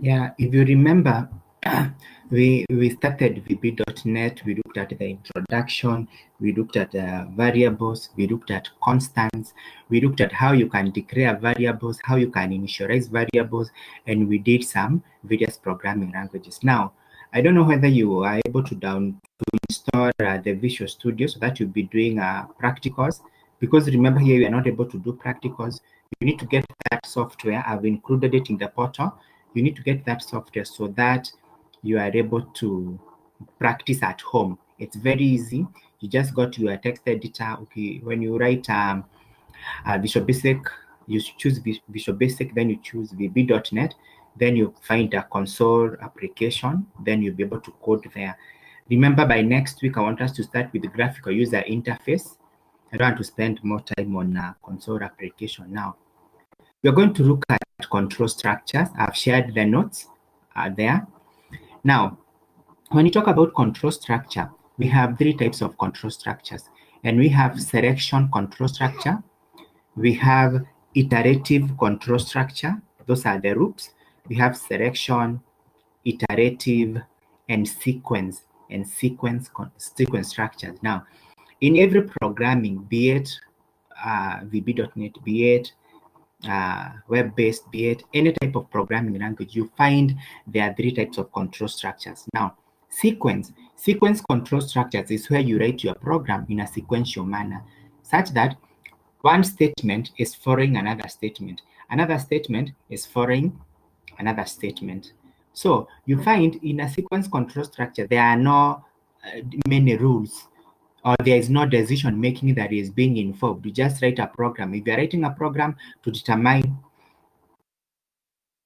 Yeah, if you remember, we started VB.net, we looked at the introduction, we looked at variables, we looked at constants, we looked at how you can declare variables, how you can initialize variables, and we did some various programming languages. Now, I don't know whether you are able to install the Visual Studio so that you'll be doing practicals, because remember here you are not able to do practicals. You need to get that software. I've included it in the portal. You need to get that software so that you are able to practice at home. It's very easy. You just go to your text editor. Okay, when you write Visual Basic, you choose Visual Basic, then you choose VB.net, then you find a console application, then you'll be able to code there. Remember, by next week, I want us to start with the graphical user interface. I don't want to spend more time on console application now. We're going to look at control structures. I've shared the notes there. Now, when you talk about control structure, we have three types of control structures. And we have selection control structure. We have iterative control structure. Those are the groups. We have selection, iterative, and sequence structures. Now, in every programming, be it VB.net, be it web-based, be it any type of programming language, you find there are three types of control structures. Now, sequence control structures is where you write your program in a sequential manner, such that one statement is following another statement. Another statement is following another statement. So you find in a sequence control structure, there are no many rules, or there is no decision making that is being involved. You just write a program. If you're writing a program to determine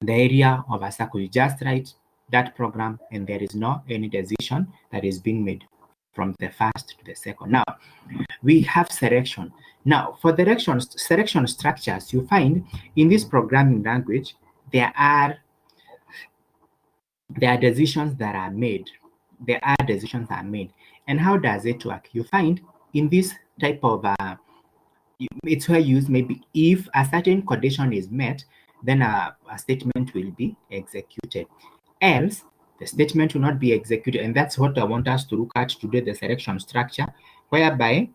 the area of a circle, you just write that program, and there is no any decision that is being made from the first to the second. Now, we have selection. Now, for the selection structures, you find in this programming language, there are decisions that are made. And how does it work? You find in this type of, it's where you use maybe if a certain condition is met, then a statement will be executed. Else, the statement will not be executed. And that's what I want us to look at today, the selection structure, whereby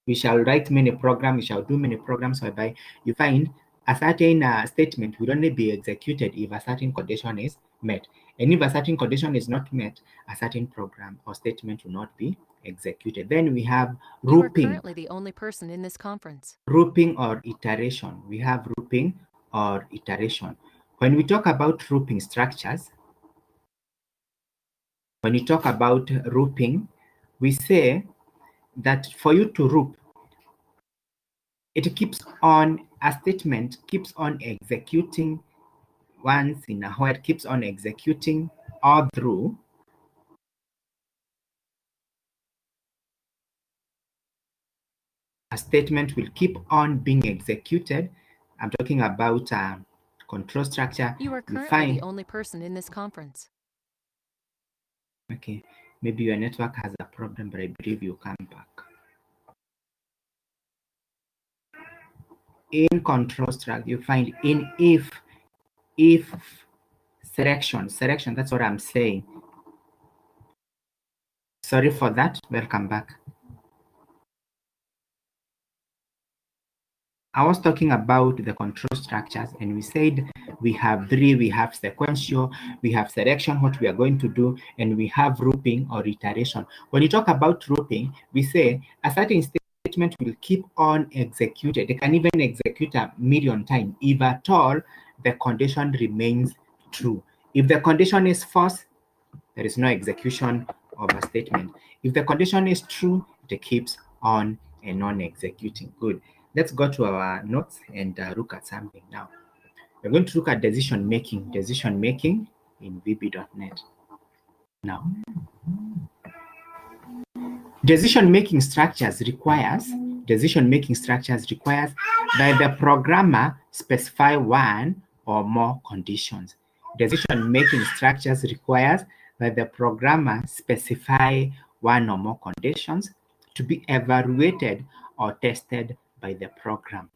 we shall write many programs, we shall do many programs whereby you find a certain statement will only be executed if a certain condition is met. And if a certain condition is not met, a certain program or statement will not be executed. Then we have grouping. You are currently the only person in this conference. Grouping or iteration. We have grouping or iteration. When we talk about grouping structures, when you talk about grouping, we say that for you to group, it keeps on, a statement keeps on executing once in a while, keeps on executing all through. A statement will keep on being executed. I'm talking about control structure. You are currently the only person in this conference. Okay, maybe your network has a problem, but I believe you come back. In control structure, you find in if selection, that's what I'm saying. Sorry for that. Welcome back. I was talking about the control structures, and we said we have three. We have sequential, we have selection, what we are going to do, and we have grouping or iteration. When you talk about grouping, we say a certain statement will keep on executed. They can even execute 1,000,000 times if at all the condition remains true. If the condition is false, there is no execution of a statement. If the condition is true, it keeps on and non-executing. Good. Let's go to our notes and look at something now. We're going to look at decision making in VB.net. Now, decision-making structures requires that the programmer specify one or more conditions. Decision-making structures requires that the programmer specify one or more conditions to be evaluated or tested by the program.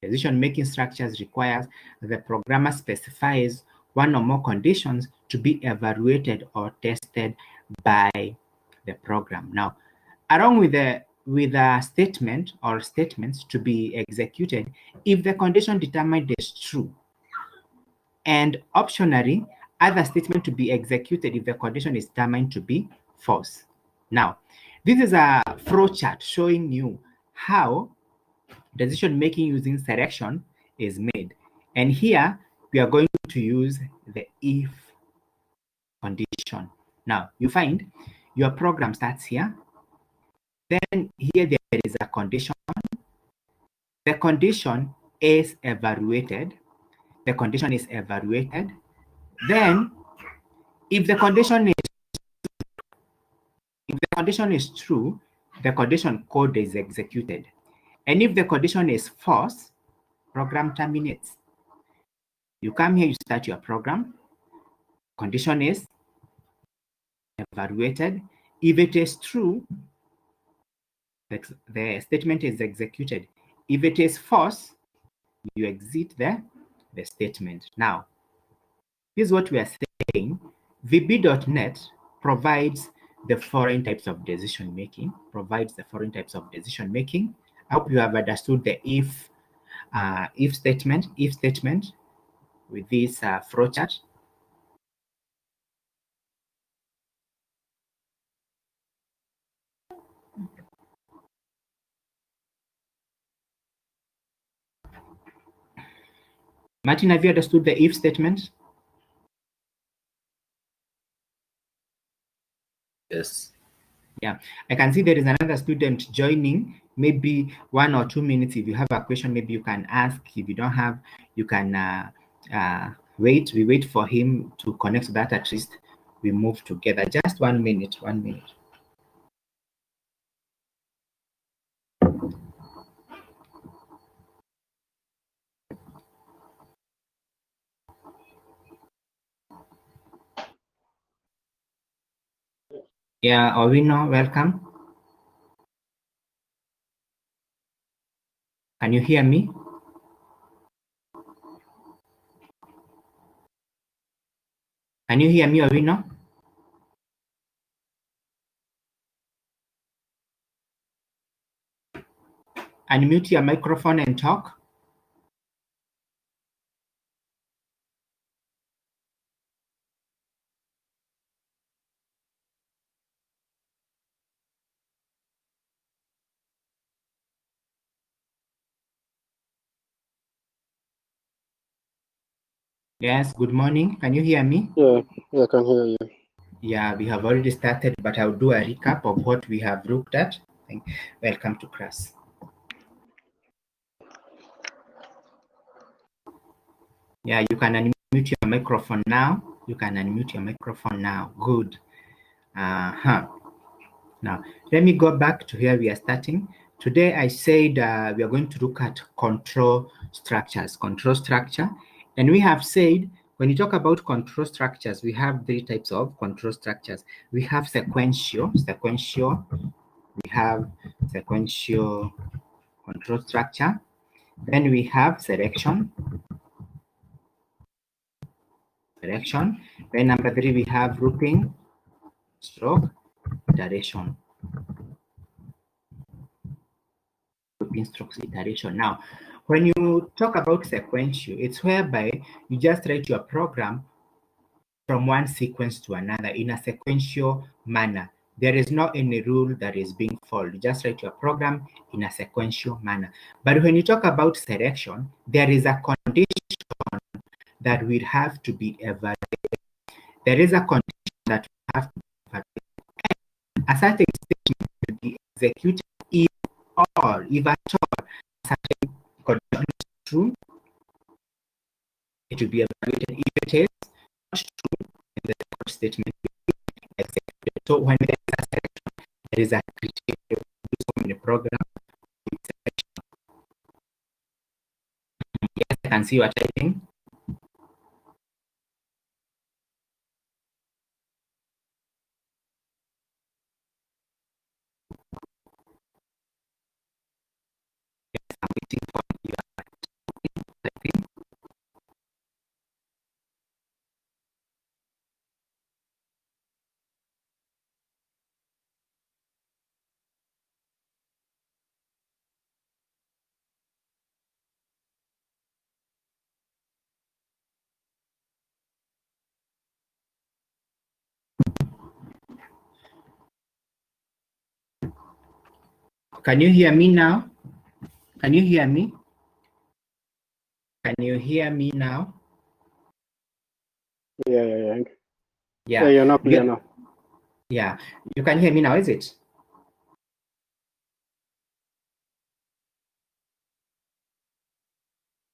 Decision-making structures requires that the programmer specifies one or more conditions to be evaluated or tested by the program. Now, along with a statement or statements to be executed if the condition determined is true, and optionally, other statement to be executed if the condition is determined to be false. Now, this is a flow chart showing you how decision making using selection is made. And here we are going to use the if condition. Now, you find your program starts here. Then here there is a condition. The condition is evaluated. The condition is evaluated. Then, if the condition is true, the condition code is executed. And if the condition is false, program terminates. You come here, you start your program. Condition is evaluated. If it is true, the statement is executed. If it is false, you exit the statement. Now, this is what we are saying. VB.net provides the following types of decision making. I hope you have understood the if statement with this flowchart. Martin, have you understood the if statement? Yes. Yeah, I can see there is another student joining. Maybe 1 or 2 minutes. If you have a question, maybe you can ask. If you don't have, you can wait. We wait for him to connect so that at least we move together. Just 1 minute, 1 minute. Yeah, Owino, welcome. Can you hear me? Can you hear me, Owino? Unmute your microphone and talk. Yes, good morning. Can you hear me? Yeah, I can hear you. Yeah, we have already started, but I'll do a recap of what we have looked at. Welcome to class. Yeah, you can unmute your microphone now. Good. Now, let me go back to where we are starting. Today, I said we are going to look at control structures. And we have said, when you talk about control structures, we have 3 types of control structures. We have sequential. We have sequential control structure. Then we have selection. Then number 3, we have grouping stroke iteration. Now, when you talk about sequential, it's whereby you just write your program from one sequence to another in a sequential manner. There is not any rule that is being followed. You just write your program in a sequential manner. But when you talk about selection, there is a condition that will have to be evaluated. There is a condition that will have to be evaluated. A certain statement will be executed if at all a certain condition is true. It will be evaluated. If it is not true, then the statement will be executed. So when there is a selection, there is a criteria in the program. Yes, I can see you are typing. Yes, I'm waiting for you. Can you hear me now? Can you hear me? Can you hear me now? Yeah. Yeah, you're not clear now. Yeah, you can hear me now, is it?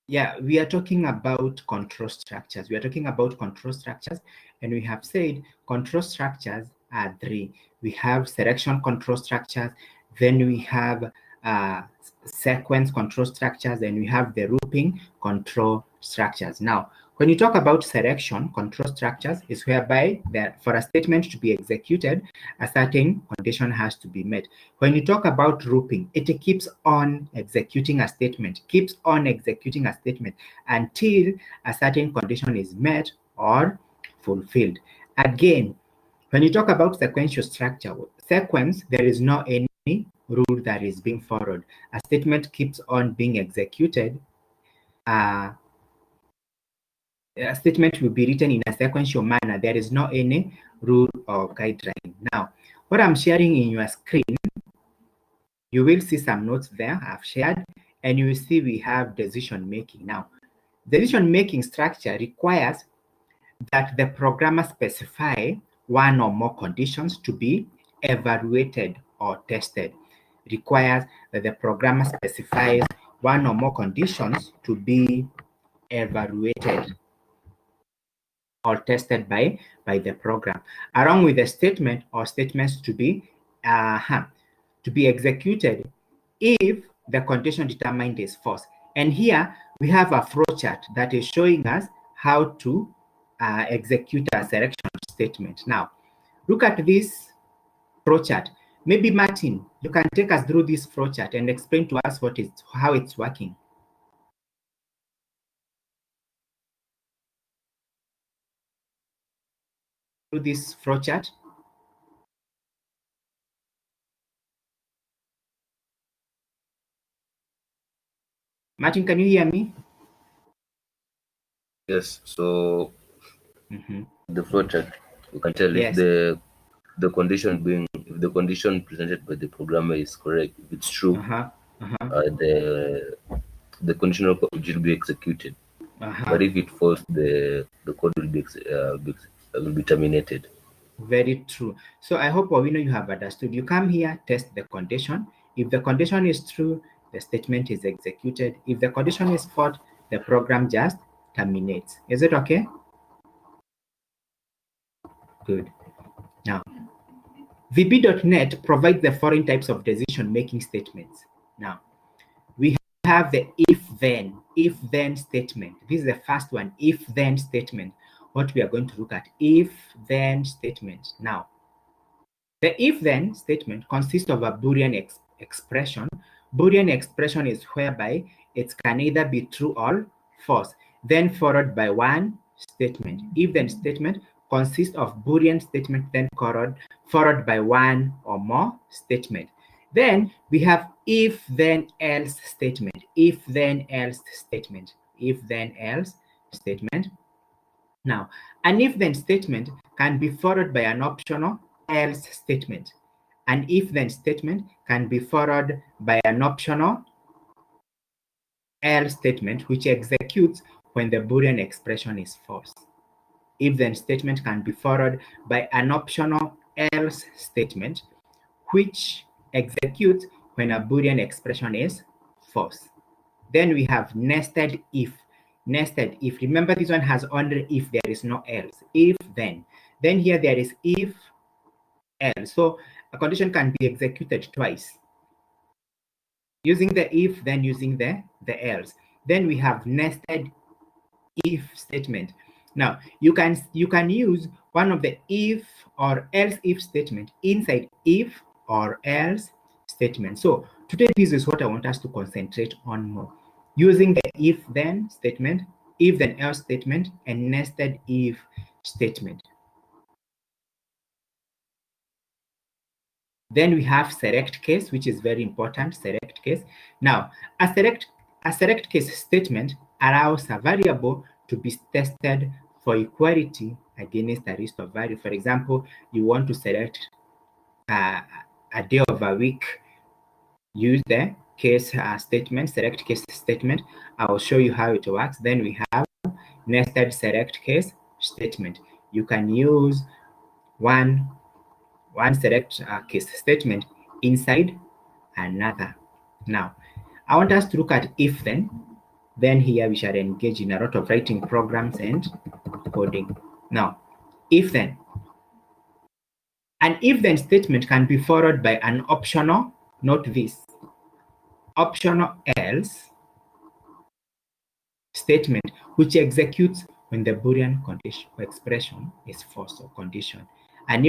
Yeah, we are talking about control structures. We are talking about control structures, and we have said control structures are three. We have selection control structures, then we have sequence control structures, and we have the grouping control structures. Now, when you talk about selection control structures, is whereby that for a statement to be executed, a certain condition has to be met. When you talk about grouping, it keeps on executing a statement, until a certain condition is met or fulfilled. Again, when you talk about sequential structure, sequence, there is no any rule that is being followed. A statement keeps on being executed. A statement will be written in a sequential manner. There is no any rule or guideline. Now, what I'm sharing in your screen, you will see some notes there I've shared, and you will see we have decision making. Now, decision making structure requires that the programmer specify one or more conditions to be evaluated or tested. Requires that the programmer specifies one or more conditions to be evaluated or tested by the program, along with the statement or statements to be executed if the condition determined is false. And here we have a flowchart that is showing us how to execute a selection statement. Now, look at this flowchart. Maybe Martin, you can take us through this flowchart and explain to us how it's working. Through this flowchart. Martin, can you hear me? Yes. So the flowchart, you can tell if the condition presented by the programmer is correct. If it's true, the conditional code will be executed. But if it falls, the code will be terminated. Very true. So I hope Owino, you have understood. You come here, test the condition. If the condition is true, the statement is executed. If the condition is false, the program just terminates. Is it okay? Good. Now, VB.net provides the following types of decision-making statements. Now, we have the if-then statement. This is the first one, if-then statement. What we are going to look at, if-then statement. Now, the if-then statement consists of a Boolean expression. Boolean expression is whereby it can either be true or false, then followed by one statement. If-then statement consists of Boolean statement, then followed by one or more statement. Then we have if-then-else statement. If-then-else statement. If-then-else statement. Now, an if-then statement can be followed by an optional else statement. An if-then statement can be followed by an optional else statement, which executes when the Boolean expression is false. If-then statement can be followed by an optional else statement, which executes when a Boolean expression is false. Then we have nested if. Nested if. Remember, this one has only if, there is no else. If, then. Then here there is if, else. So a condition can be executed twice. Using the if, then using the else. Then we have nested if statement. Now, you can use one of the if or else if statement inside if or else statement. So today, this is what I want us to concentrate on more. Using the if-then statement, if-then-else statement, and nested if statement. Then we have select case, which is very important, select case. Now, a select case statement allows a variable to be tested for equality against a list of values. For example, you want to select a day of a week use the case statement, select case statement. I will show you how it works. Then we have nested select case statement. You can use one select case statement inside another. Now, I want us to look at if then. Then here we shall engage in a lot of writing programs and coding. Now, if then. An if then statement can be followed by an optional, note this, optional else statement which executes when the Boolean condition or expression is false or condition. An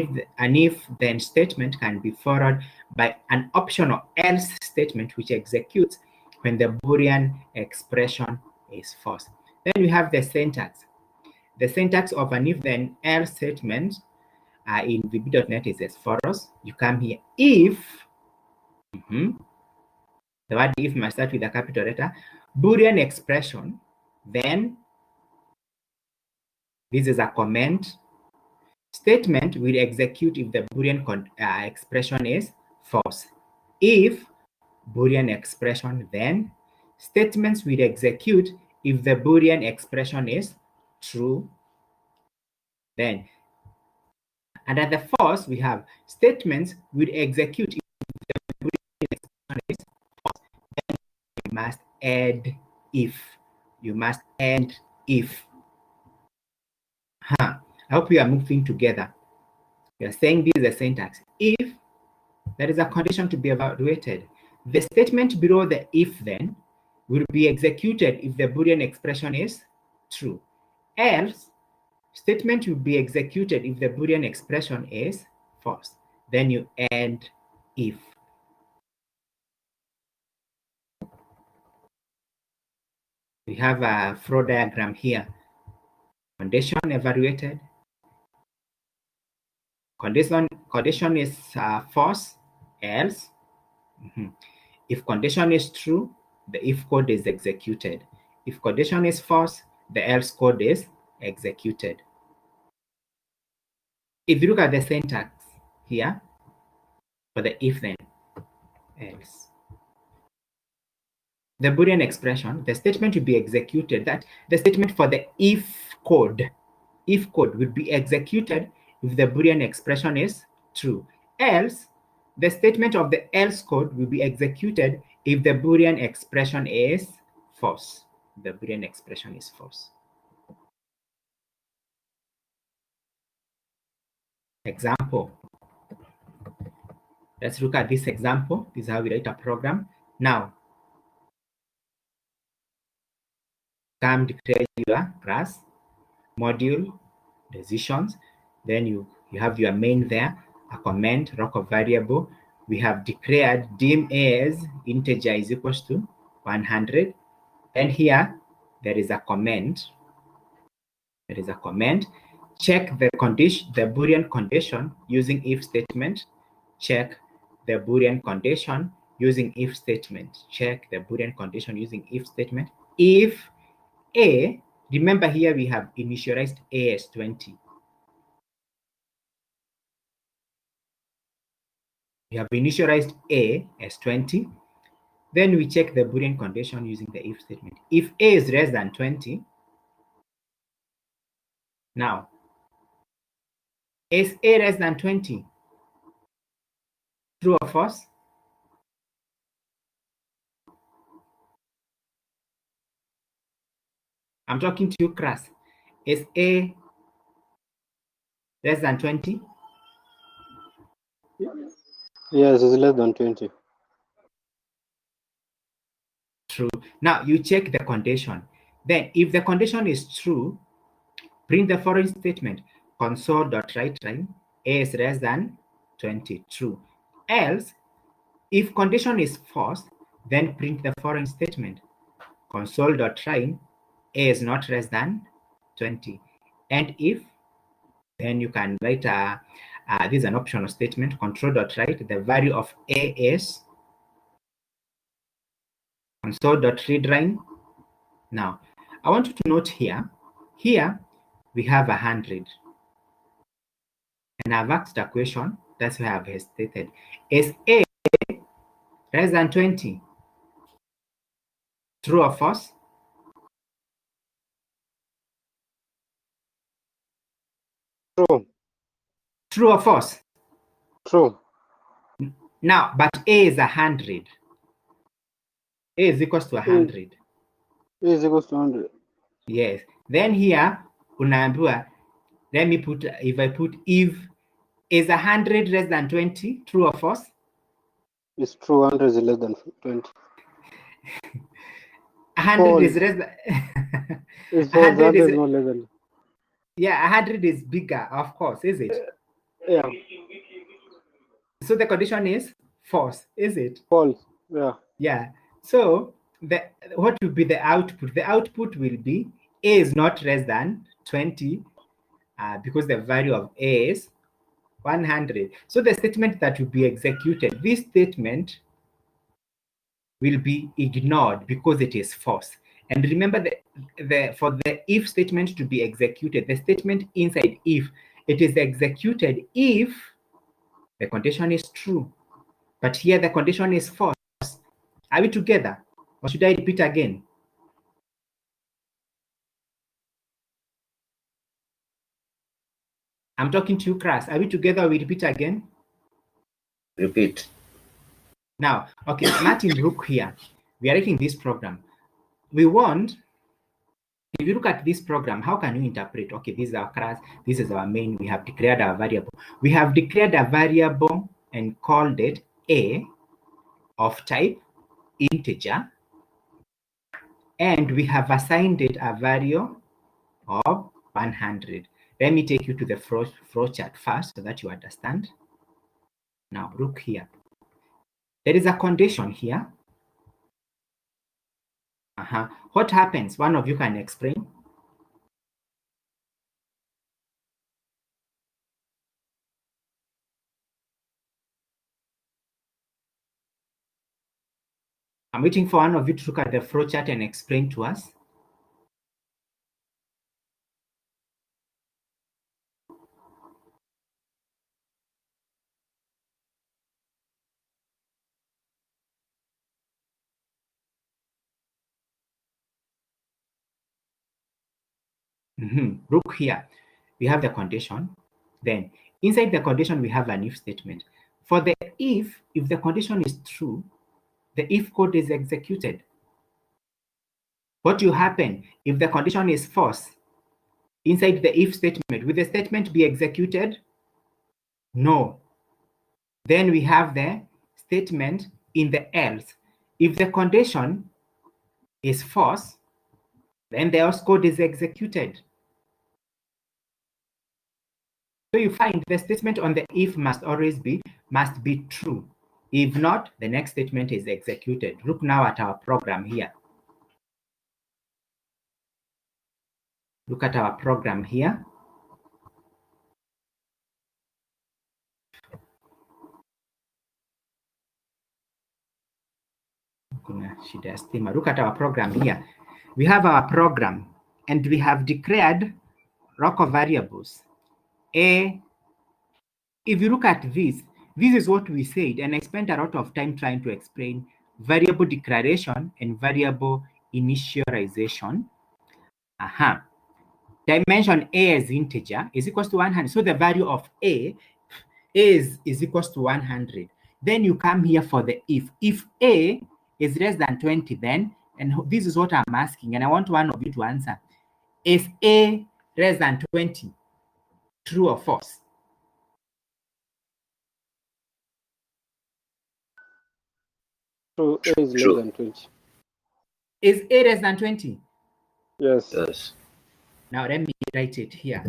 if then statement can be followed by an optional else statement which executes when the Boolean expression is false. Then we have the syntax. The syntax of an if then else statement in VB.NET is as follows. You come here, if, the word if must start with a capital letter, Boolean expression, then this is a comment. Statement will execute if the Boolean expression is false. If Boolean expression, then statements will execute if the Boolean expression is true. Then under the false, we have statements will execute if the Boolean expression is false. Then you must add if. You must add if. I hope we are moving together. We are saying this is a syntax. If there is a condition to be evaluated, the statement below the if then will be executed if the Boolean expression is true. Else, statement will be executed if the Boolean expression is false. Then you add if. We have a flow diagram here. Condition evaluated. Condition is false, else. If condition is true, the if code is executed. If condition is false, the else code is executed. If you look at the syntax here for the if then else, the Boolean expression, the statement will be executed. That the statement for the if code will be executed if the Boolean expression is true. Else, the statement of the else code will be executed if the Boolean expression is false. The Boolean expression is false. Example. Let's look at this example. This is how we write a program. Now, come declare your class, module, decisions. Then you have your main there, a comment, local variable. We have declared dim as integer is equals to 100. And here there is a comment. There is a comment. Check the condition, the Boolean condition using if statement. Check the Boolean condition using if statement. Check the Boolean condition using if statement. If A, remember here we have initialized A as 20. We have initialized A as 20. Then we check the Boolean condition using the if statement. If A is less than 20, now, is A less than 20? True or false? I'm talking to you, class. Is A less than 20? Yes, it's less than 20. True. Now you check the condition. Then if the condition is true, print the following statement. Console.writeLine A is less than 20. True. Else, if condition is false, then print the following statement. Console.write A is not less than 20. And if, then you can write this is an optional statement. Control.write the value of A is console.readline. Now, I want you to note here we have 100. And I've asked a question, that's why I've stated. Is A Less than 20. True or false? True. True or false? True. Now, but A is 100. A is equals to 100. A is equals to 100. Yes. Then here, unaambiwa, let me put, if I put if is 100 less than 20, true or false? It's true. 100 is less than 20. 100 is less than It's false. 100 is not less than. Yeah, 100 is bigger, of course, is it? Yeah. So the condition is false, is it? False. Yeah. Yeah. So what will be the output? The output will be A is not less than 20 because the value of A is 100. So the statement that will be executed, this statement will be ignored because it is false. And remember for the if statement to be executed, the statement inside if, it is executed if the condition is true. But here the condition is false. Are we together? Or should I repeat again? I'm talking to you, class. Are we together? We repeat again? Repeat. Now, okay, Martin Rook here. We are writing this program. We want, if you look at this program, how can you interpret? Okay, this is our class. This is our main. We have declared our variable. We have declared a variable and called it A of type integer. And we have assigned it a value of 100. Let me take you to the flow chart first so that you understand. Now, look here. There is a condition here. What happens? One of you can explain. I'm waiting for one of you to look at the flow chart and explain to us. Look here. We have the condition. Then inside the condition, we have an if statement. For the if the condition is true, the if code is executed. What will happen if the condition is false? Inside the if statement, will the statement be executed? No. Then we have the statement in the else. If the condition is false, then the else code is executed. So you find the statement on the if must be true. If not, the next statement is executed. Look now at our program here. Look at our program here. Look at our program here. We have our program and we have declared local variables. If you look at this is what we said, and I spent a lot of time trying to explain variable declaration and variable initialization. Dimension A as integer is equals to 100. So the value of A is equals to 100. Then you come here for the if. If A is less than 20, then, and this is what I'm asking, and I want one of you to answer. Is A less than 20? True or false? True. A is less than 20. Is A less than 20? Yes. Yes. Now let me write it here.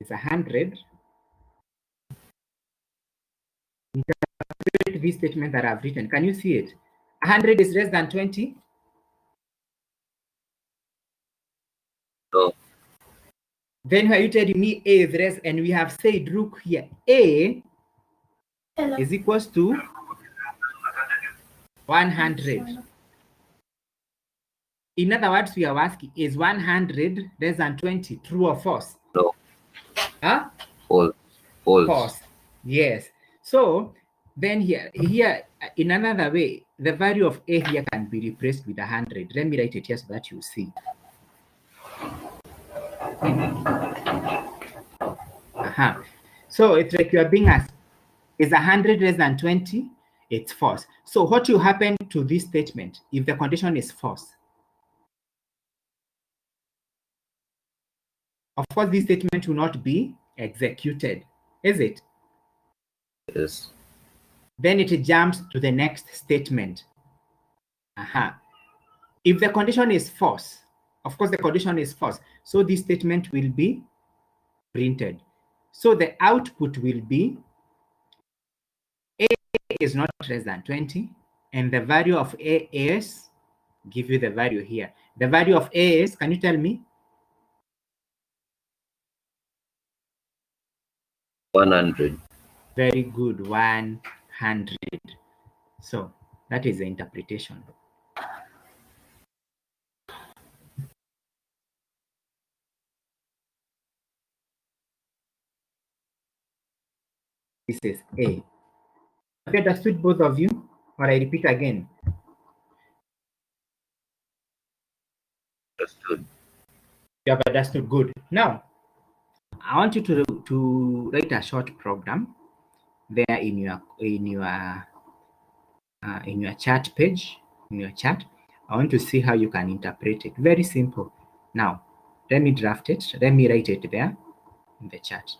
It's 100. Interpret this statement that I've written. Can you see it? 100 is less than 20? No. Then why are you telling me A is less? And we have said, look here, A is equals to 100. In other words, we are asking, is 100 less than 20? True or false? No. Huh? False. False. False. Yes. So Then here in another way, the value of A here can be replaced with 100. Let me write it here so that you see. So it's like you are being asked, is 100 less than 20? It's false. So what will happen to this statement if the condition is false? Of course, this statement will not be executed, is it? Yes. Then it jumps to the next statement. If the condition is false, of course, the condition is false. So this statement will be printed. So the output will be A is not less than 20, and the value of A is, give you the value here. The value of A is, can you tell me? 100. Very good, 100. So that is the interpretation. This is A. Have you understood, both of you? Or I repeat again? Understood. You have understood. Good. Now, I want you to write a short program there in your chat page, in your chat. I want to see how you can interpret it. Very simple. Now, let me draft it. Let me write it there in the chat.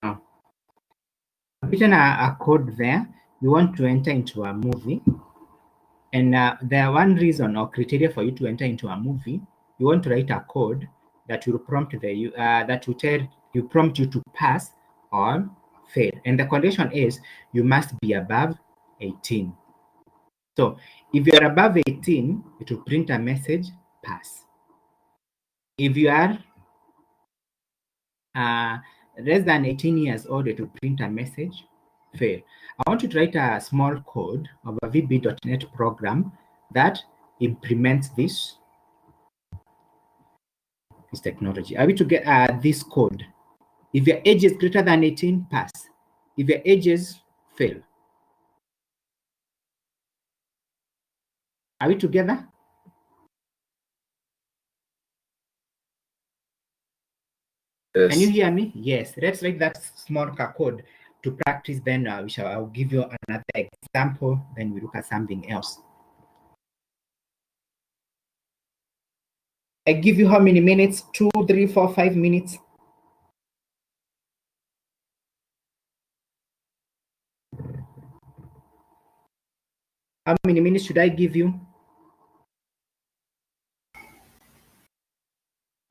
Now, written a code there. You want to enter into a movie. And the one reason or criteria for you to enter into a movie, you want to write a code that will prompt prompt you to pass or fail. And the condition is you must be above 18. So if you are above 18, it will print a message, pass. If you are less than 18 years old, it will print a message, fail. I want you to write a small code of a VB.NET program that implements this technology. Are we to get this code? If your age is greater than 18, pass. If your age is, fail. Are we together? Yes. Can you hear me? Yes. Let's write that small code to practice. Then I'll give you another example. Then we look at something else. I give you how many minutes? 2, 3, 4, 5 minutes. How many minutes should I give you?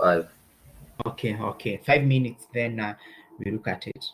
5. Okay. 5 minutes. Then we look at it.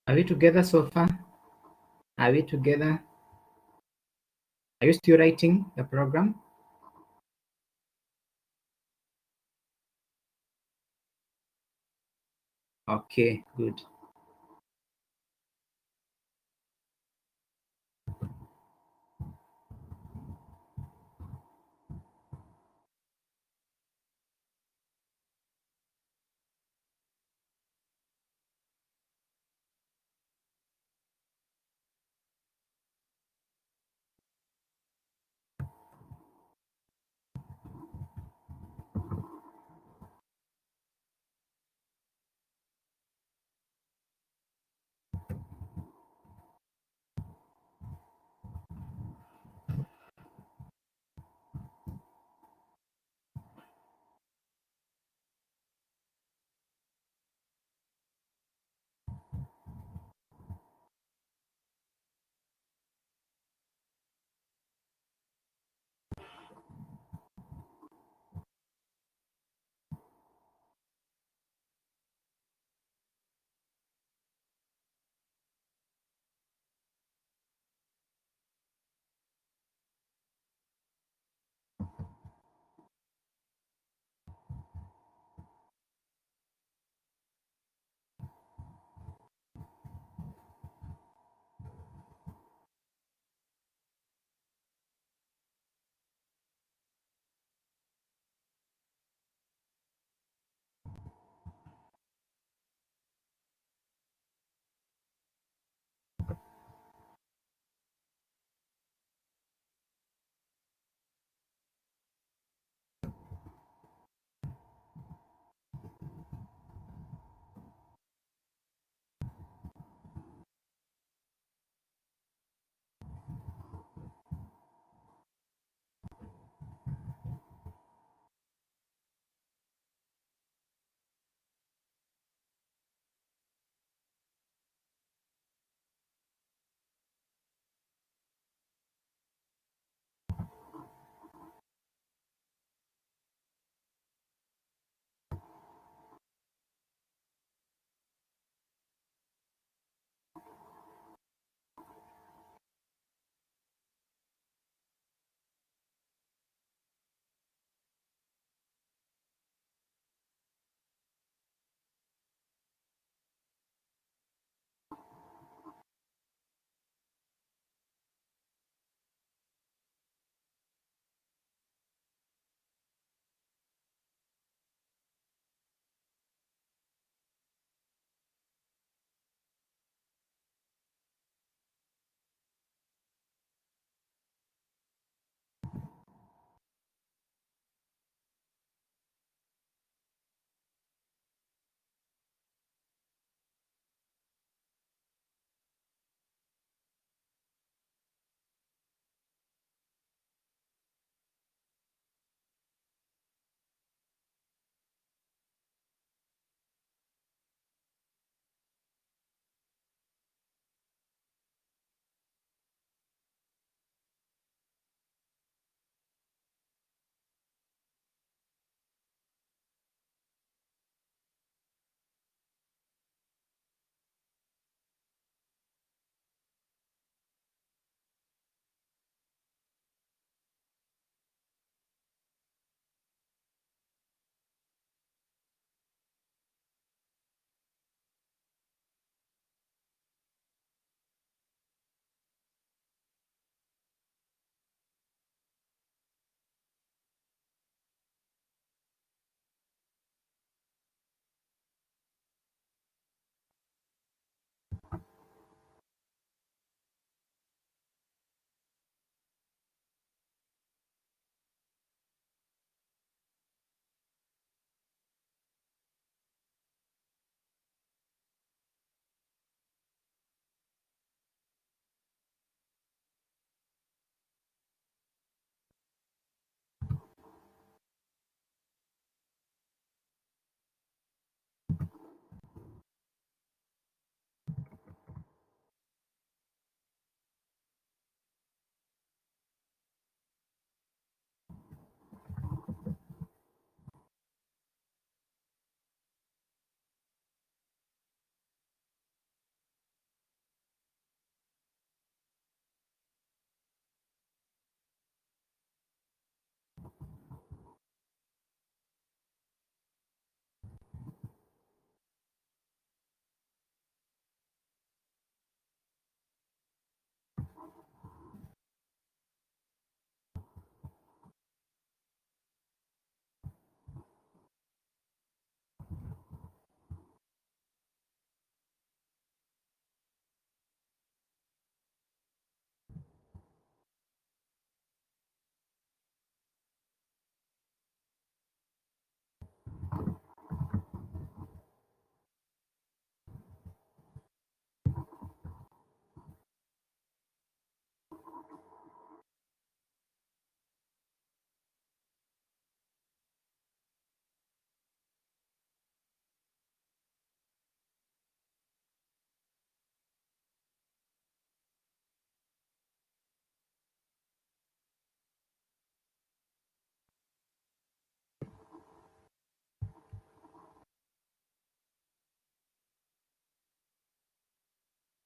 Are we together so far? Are we together? Are you still writing the program? Okay, good.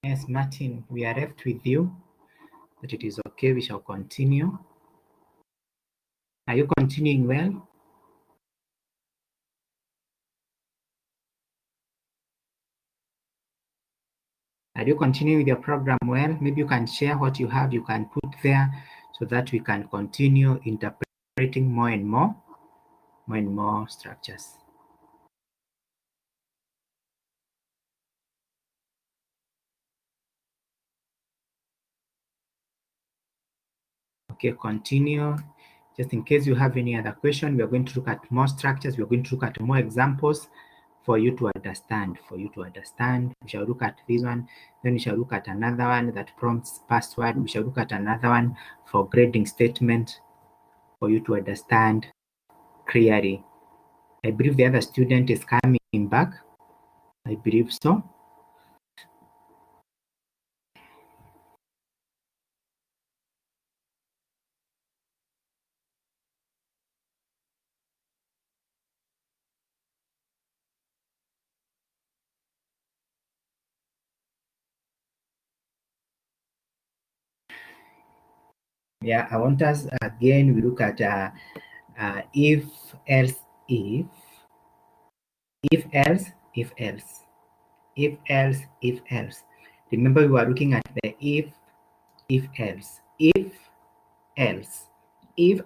Yes, Martin, we are left with you, but it is okay. We shall continue. Are you continuing well? Are you continuing with your program well? Maybe you can share what you have, you can put there so that we can continue interpreting more and more structures. Okay, continue. Just in case you have any other question, we are going to look at more structures. We are going to look at more examples for you to understand. We shall look at this one. Then we shall look at another one that prompts password. We shall look at another one for grading statement for you to understand clearly. I believe the other student is coming back. I believe so. Yeah, I want us again, we look at if, else, if else. Remember, we were looking at the if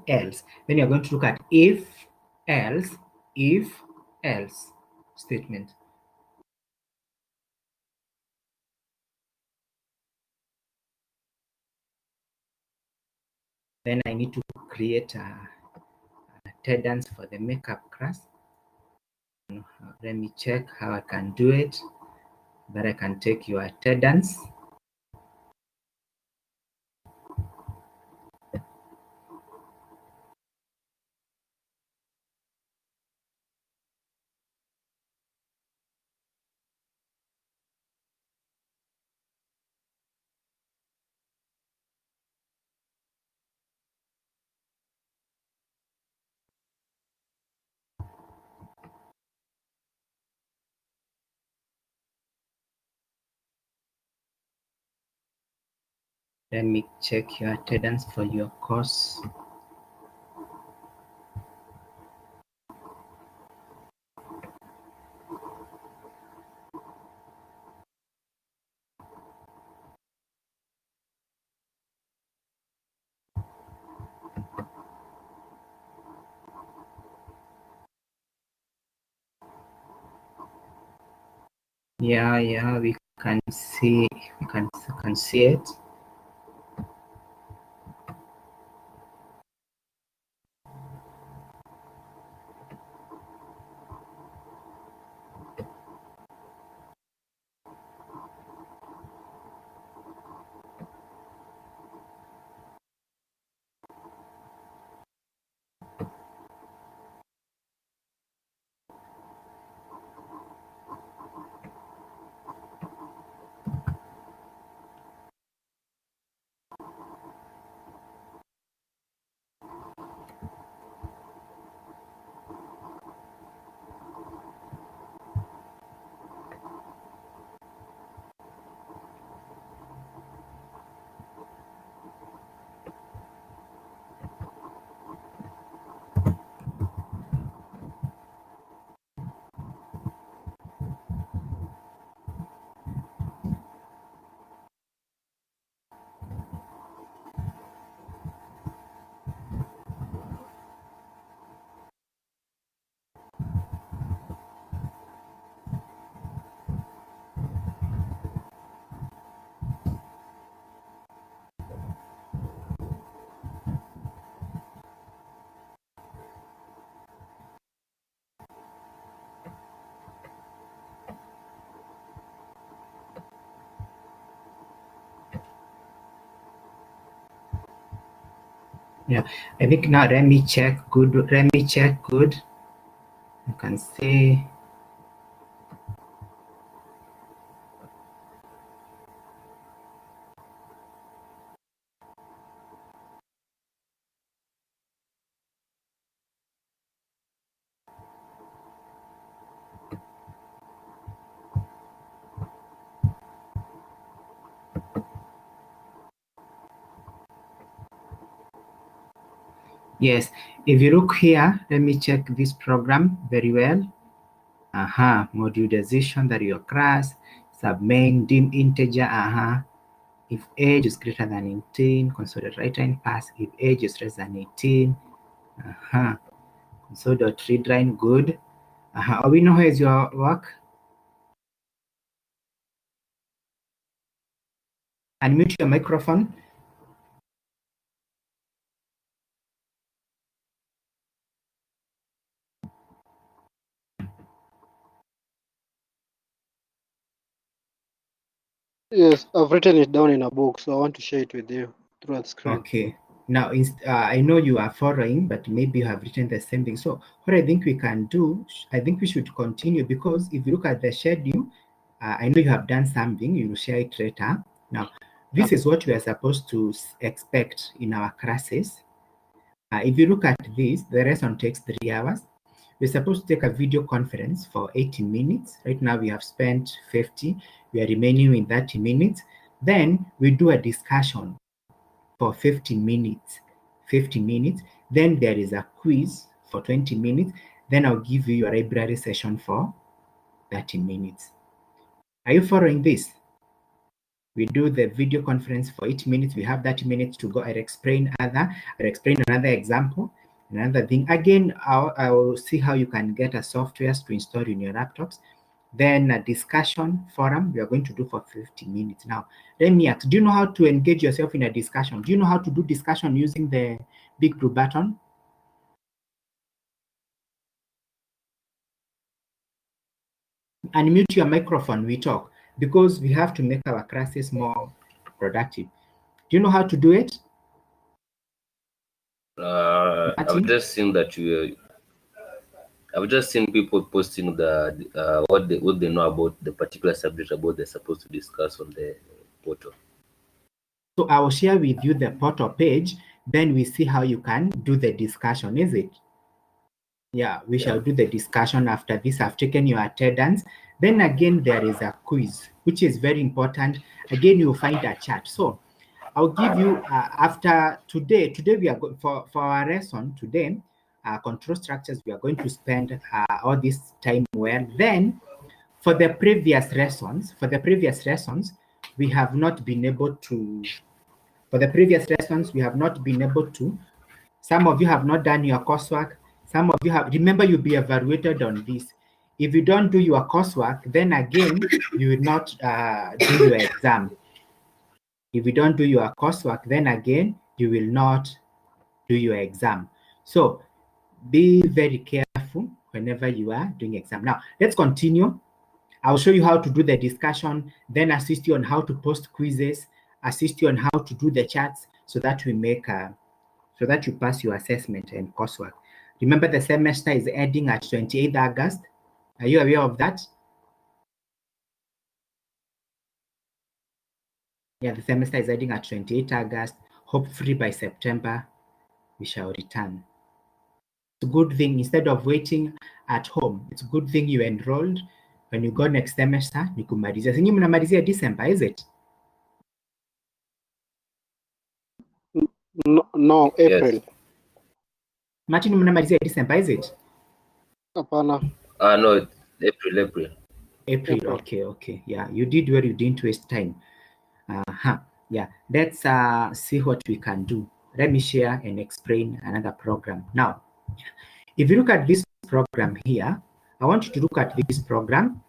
else. Then you're going to look at if else statement. Then I need to create attendance for the makeup class. Let me check how I can do it, but I can take your attendance. Let me check your attendance for your course. Yeah, we can see it. Yeah, I think now let me check good. You can see. Yes, if you look here, let me check this program very well. Modularization, that your class, submain, dim integer, if age is greater than 18, console write line pass. If age is less than 18, console.read line, good. We know where's your work. Unmute your microphone. Yes, I've written it down in a book, so I want to share it with you through the screen. Okay. Now, I know you are following, but maybe you have written the same thing. So what I think we can do, I think we should continue, because if you look at the schedule, I know you have done something, you will share it later. Now, this is what we are supposed to expect in our classes. If you look at this, the lesson takes 3 hours. We're supposed to take a video conference for 80 minutes. Right now we have spent 50. We are remaining with 30 minutes. Then we do a discussion for 50 minutes. Then there is a quiz for 20 minutes. Then I'll give you your library session for 30 minutes. Are you following this? We do the video conference for 8 minutes. We have 30 minutes to go. I'll explain another example, another thing. Again, I will see how you can get a software to install in your laptops. Then a discussion forum we are going to do for 50 minutes. Now, let me ask, do you know how to engage yourself in a discussion? Do you know how to do discussion using the big blue button? Unmute your microphone, we talk, because we have to make our classes more productive. Do you know how to do it? I've just seen that I've just seen people posting the what they know about the particular subject about they're supposed to discuss on the portal. So I will share with you the portal page, then we see how you can do the discussion, is it? Yeah, we shall do the discussion after this. I've taken your attendance. Then again, there is a quiz, which is very important. Again, you'll find a chat. So I'll give you, after today we are going for our lesson today, control structures, we are going to spend all this time well. Then for the previous lessons, we have not been able to, some of you have not done your coursework. Some of you have, remember, you'll be evaluated on this. If you don't do your coursework, then again, you will not do your exam. If you don't do your coursework, then again, you will not do your exam. So be very careful whenever you are doing exam. Now, let's continue. I'll show you how to do the discussion, then assist you on how to post quizzes, assist you on how to do the charts, so that we make so that you pass your assessment and coursework. Remember, the semester is ending at 28th August. Are you aware of that? Yeah, the semester is ending at 28th August. Hopefully by September, we shall return. It's a good thing, instead of waiting at home, it's a good thing you enrolled. When you go next semester, ni kumalizia. Sinyi mnamalizia December, is it? No, April. Yes. Martin, mnamalizia December, is it? Hapana. No, April. April. Okay. Yeah, you did well. You didn't waste time. Yeah, let's see what we can do. Let me share and explain another program. Now, if you look at this program here, I want you to look at this program.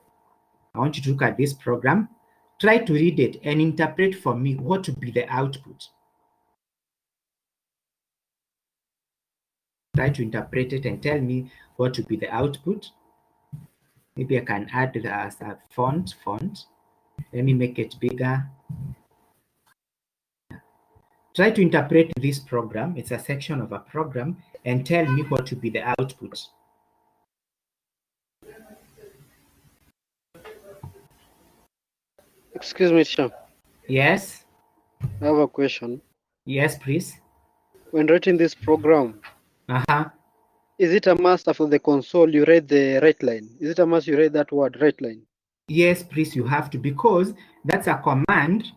Try to read it and interpret for me what would be the output. Try to interpret it and tell me what would be the output. Maybe I can add the as a font. Let me make it bigger. Try to interpret this program. It's a section of a program, and tell me what would be the output. Excuse me, Sham. Yes? I have a question. Yes, please. When writing this program, is it a must for the console you read the right line? Is it a must you read that word, right line? Yes, please, you have to, because that's a command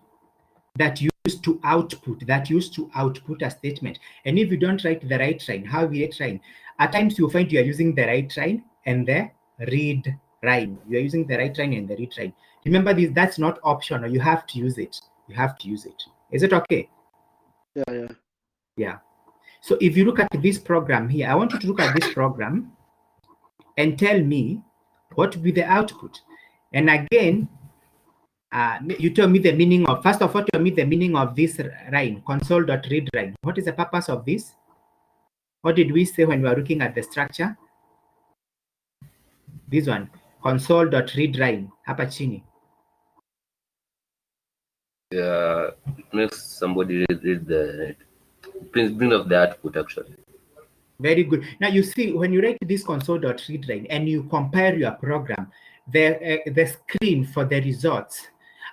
that you used to output a statement. And if you don't write the right line, how we write, at times you find you are using the right line and the read line. You are using the right line and the read line. Remember this, that's not optional. You have to use it. You have to use it. Is it okay? Yeah. So if you look at this program here, I want you to look at this program and tell me what will be the output. And again, you tell me the meaning of, first of all, tell me the meaning of this line, console.read line. What is the purpose of this? What did we say when we were looking at the structure? This one, console.read line, hapa chini. Yeah, it makes somebody read the, bring up the output actually. Very good. Now you see, when you write this console.read line and you compare your program, the screen for the results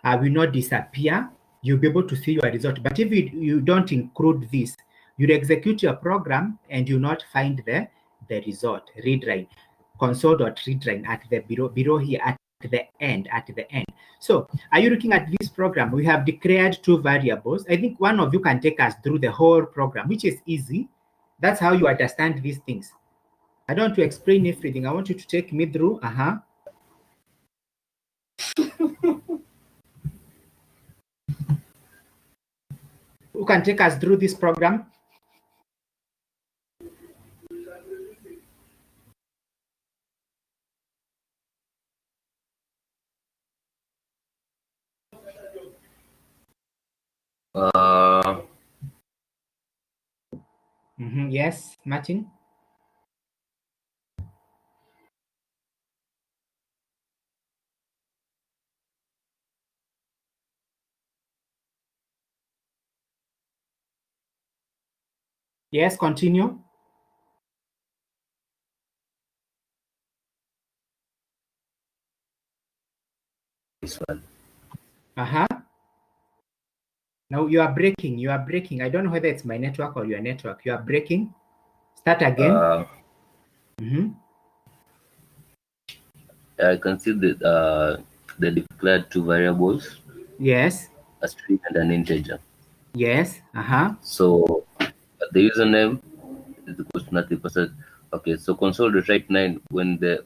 will not disappear. You'll be able to see your result. But if you don't include this, you'll execute your program and you'll not find the result, read line, console.read line at the below here at the end. So are you looking at this program? We have declared two variables. I think one of you can take us through the whole program, which is easy. That's how you understand these things. I don't want to explain everything. I want you to take me through. Who can take us through this program? Yes, Martin. Yes, continue. This one. Now you are breaking. I don't know whether it's my network or your network. You are breaking. Start again. I can see the declared two variables. Yes. A string and an integer. Yes. So the username is equal to nothing percent. Okay, so console.write line, when the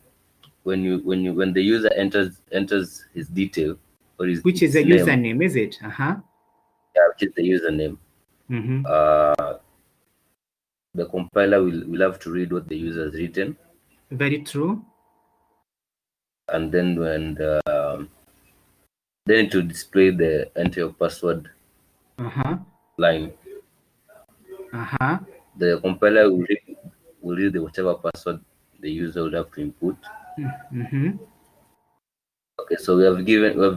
user enters his detail or his, which is a name, username, is it? Yeah, which is the username. The compiler will have to read what the user has written. Very true. And then when then to display the enter your password line. The compiler will read the whatever password the user will have to input. Okay, so we have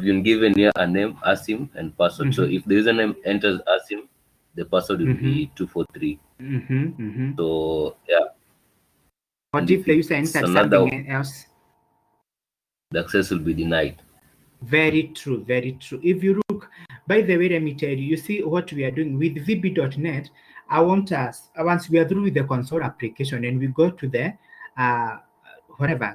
been given here a name, Asim, and password. So if the username enters Asim, the password will be 243. So yeah. What if the user enters something else? The access will be denied. Very true, very true. If you look, by the way, let me tell you, you see what we are doing with VB.net. I want us, once we are through with the console application and we go to the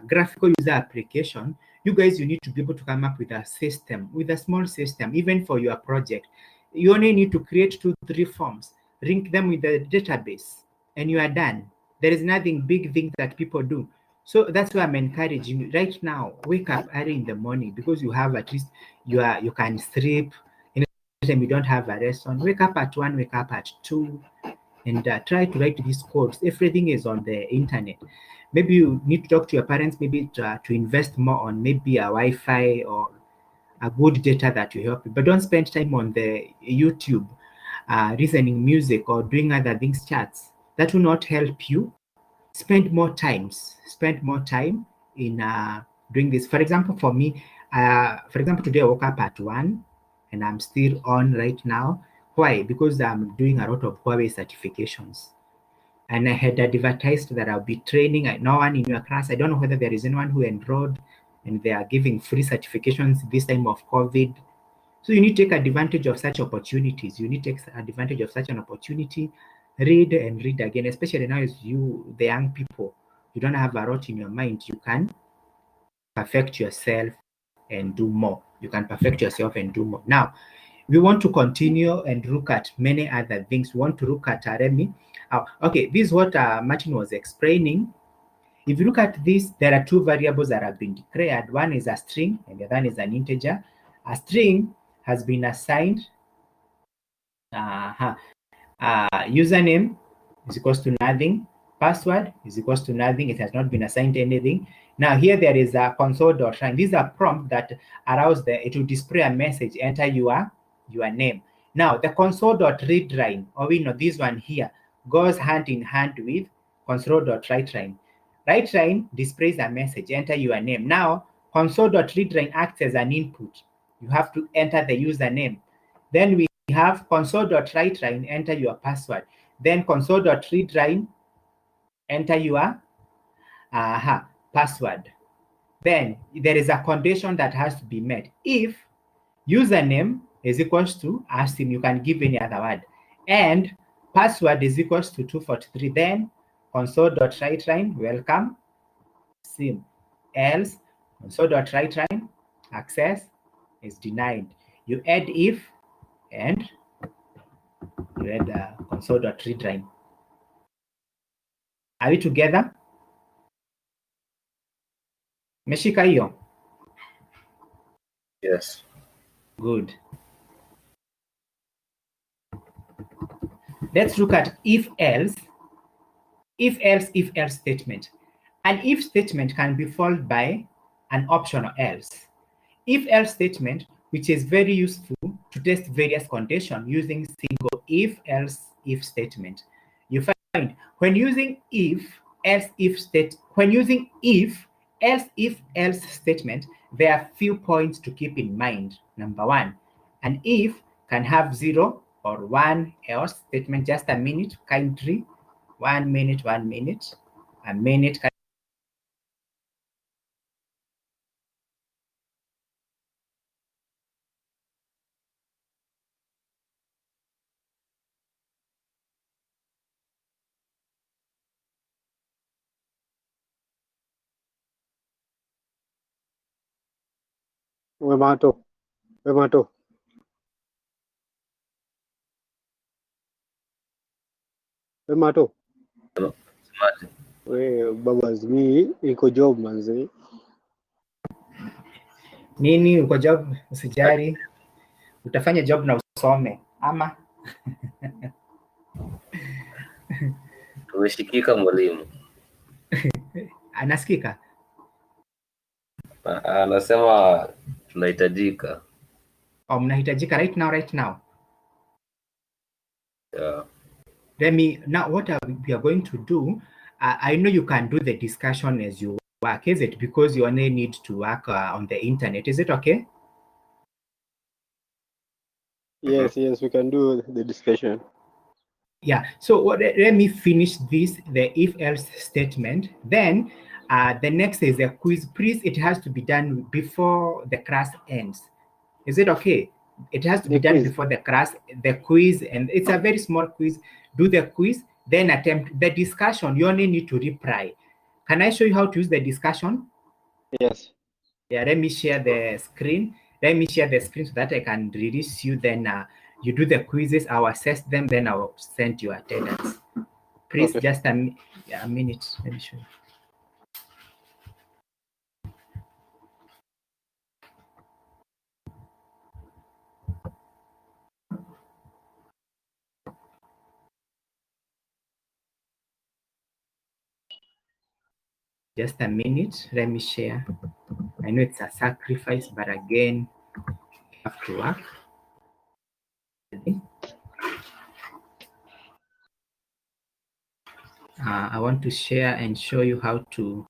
graphical user application, you guys, you need to be able to come up with a system, with a small system, even for your project. You only need to create 2-3 forms, link them with the database, and you are done. There is nothing big thing that people do. So that's why I'm encouraging you right now. Wake up early in the morning, because you have at least you can sleep. Anytime you don't have a rest on, wake up at 1, wake up at 2, and try to write these codes. Everything is on the internet. Maybe you need to talk to your parents, maybe to invest more on maybe a Wi-Fi or a good data that will help you. But don't spend time on the YouTube, listening music or doing other things, chats. That will not help you. Spend more time in doing this. For example, for me, today I woke up at 1 and I'm still on right now. Why? Because I'm doing a lot of Huawei certifications. And I had advertised that I'll be training. No one in your class, I don't know whether there is anyone who enrolled, and they are giving free certifications this time of COVID. So you need to take advantage of such opportunities. You need to take advantage of such an opportunity. Read and read again, especially now as you, the young people, you don't have a lot in your mind. You can perfect yourself and do more. Now, We want to continue and look at many other things. We want to look at Remy. Okay, this is what Martin was explaining. If you look at this, there are two variables that have been declared. One is a string and the other one is an integer. A string has been assigned username is equals to nothing, password is equals to nothing, it has not been assigned anything. Now here there is a console.line. This is a prompt that allows it will display a message, enter your name. Now the console.readLine, or we know this one here, goes hand in hand with console.writeLine. WriteLine displays a message, enter your name. Now console.readLine acts as an input. You have to enter the username. Then we have console.writeLine, enter your password. Then console.readLine, enter your password. Then there is a condition that has to be met. If username is equals to ASIM, you can give any other word, and password is equals to 243, then console.writeLine, welcome, SIM. Else, console.writeLine, access is denied. You add if, and you add console.readLine. Are we together? Meshika hiyo? Yes. Good. Let's look at if-else statement. An if statement can be followed by an optional else. If-else statement, which is very useful to test various conditions using single if-else if statement. You find when using if-else statement, there are few points to keep in mind. Number one, an if can have 0 or 1 else statement. Just a minute, kindly. 1 minute, 1 minute, a minute. Wemato. We baba zimi iko job manzi. Nini uko job, usijari. Utafanya job na usome ama Tumeshikika mwalimu. Anasikika? Anasema tunahitajika. Oh, mnahitajika right now. Yeah. Now what we are going to do, I know you can do the discussion as you work, is it? Because you only need to work on the internet, is it okay? Yes, we can do the discussion. Yeah, so let me finish the if-else statement. Then the next is a quiz. Please, it has to be done before the class ends. Is it okay? It has to be done before the quiz, and it's a very small quiz. Do the quiz, then attempt the discussion. You only need to reply. Can I show you how to use the discussion? Yes. Yeah, let me share the screen. So that I can release you. Then you do the quizzes. I'll assess them. Then I'll send you attendance. Please, okay. Just a minute. Let me show you. Just a minute, let me share. I know it's a sacrifice, but again, you have to work. I want to share and show you how to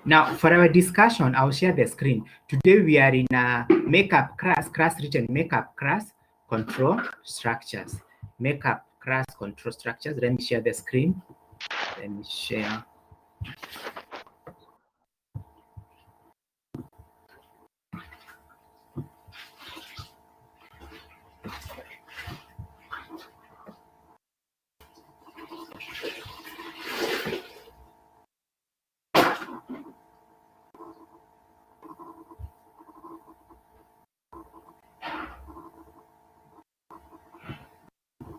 Now, for our discussion, I'll share the screen. Today, we are in a makeup class written makeup class control structures. Makeup class control structures. Let me share the screen. Let me share.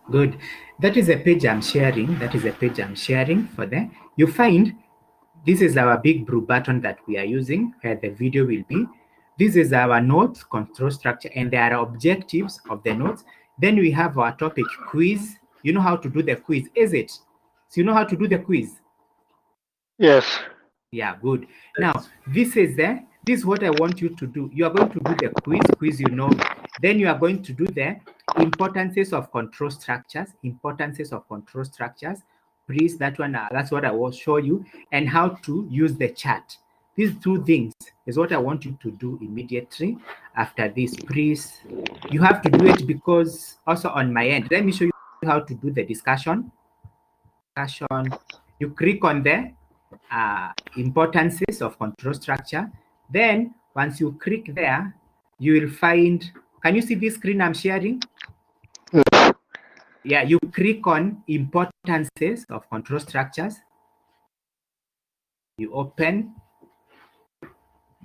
Good. That is a page I'm sharing. That is a page I'm sharing for them. You find this is our big blue button that we are using where the video will be. This is our notes, control structure, and there are objectives of the notes. Then we have our topic quiz. You know how to do the quiz, is it? So you know how to do the quiz? Yes. Yeah, good. Now, this is what I want you to do. You are going to do the quiz, you know. Then you are going to do the importances of control structures, Please, that one, that's what I will show you, and how to use the chart. These two things is what I want you to do immediately after this. Please, you have to do it because also on my end, let me show you how to do the discussion. You click on the importances of control structure. Then once you click there, you will find, can you see this screen I'm sharing? Yes. Yeah, you click on importances of control structures. You open.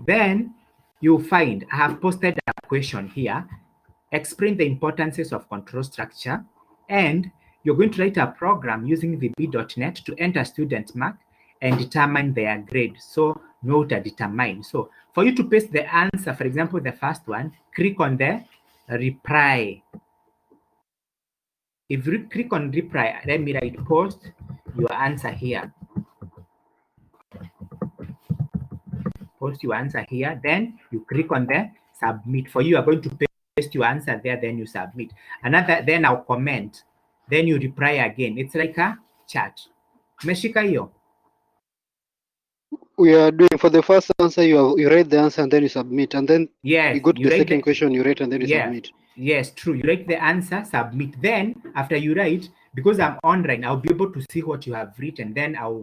Then you find, I have posted a question here. Explain the importances of control structure. And you're going to write a program using Vb.net to enter student mark and determine their grade. So note to determine. So for you to paste the answer, for example, the first one, click on the reply. If you click on reply, let me write post your answer here. Post your answer here. Then you click on the submit. For you are going to paste your answer there, then you submit. Another, then I'll comment. Then you reply again. It's like a chat. Meshika hiyo? We are doing for the first answer, you write the answer and then you submit. And then Yes, you go to the second question, you write and then you submit. Yes, true. You write the answer, submit. Then after you write, because I'm online, I'll be able to see what you have written. Then I'll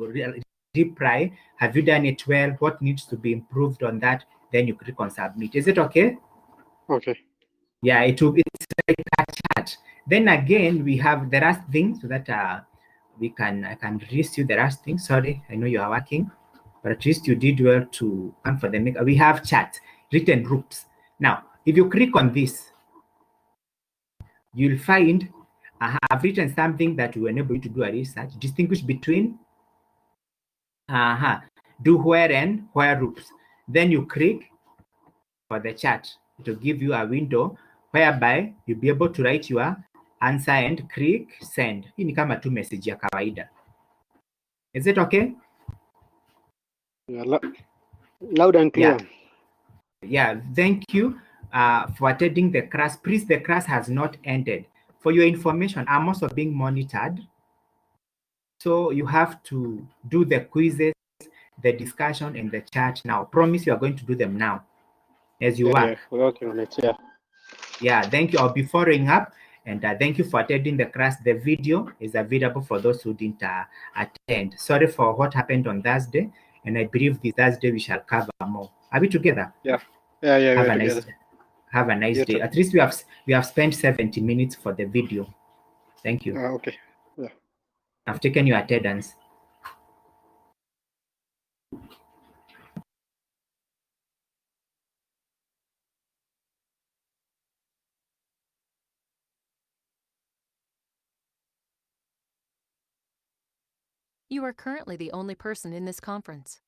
reply. Have you done it well? What needs to be improved on that? Then you click on submit. Is it okay? Okay. Yeah, it's like a chat. Then again, we have the last thing so that I can list you the last thing. Sorry, I know you are working, but at least you did well to come for the make. We have chat, written groups. Now, if you click on this, you'll find I have written something that will enable you to do a research, distinguish between do where and where groups. Then you click for the chat. It will give you a window whereby you'll be able to write your answer and click send. Hii ni kama tu message ya kawaida. Is it okay? Yeah, loud and clear. Yeah, thank you for attending the class. Please, the class has not ended. For your information, I'm also being monitored. So you have to do the quizzes, the discussion, and the chat now. Promise you are going to do them now as you work. Yeah, we're working on it, yeah. Yeah, thank you. I'll be following up. And thank you for attending the class. The video is available for those who didn't attend. Sorry for what happened on Thursday. And I believe this Thursday we shall cover more. Are we together? Yeah. Have a nice day. Have a nice day. At least we have spent 70 minutes for the video. Thank you. Okay. Yeah. I've taken your attendance. You are currently the only person in this conference.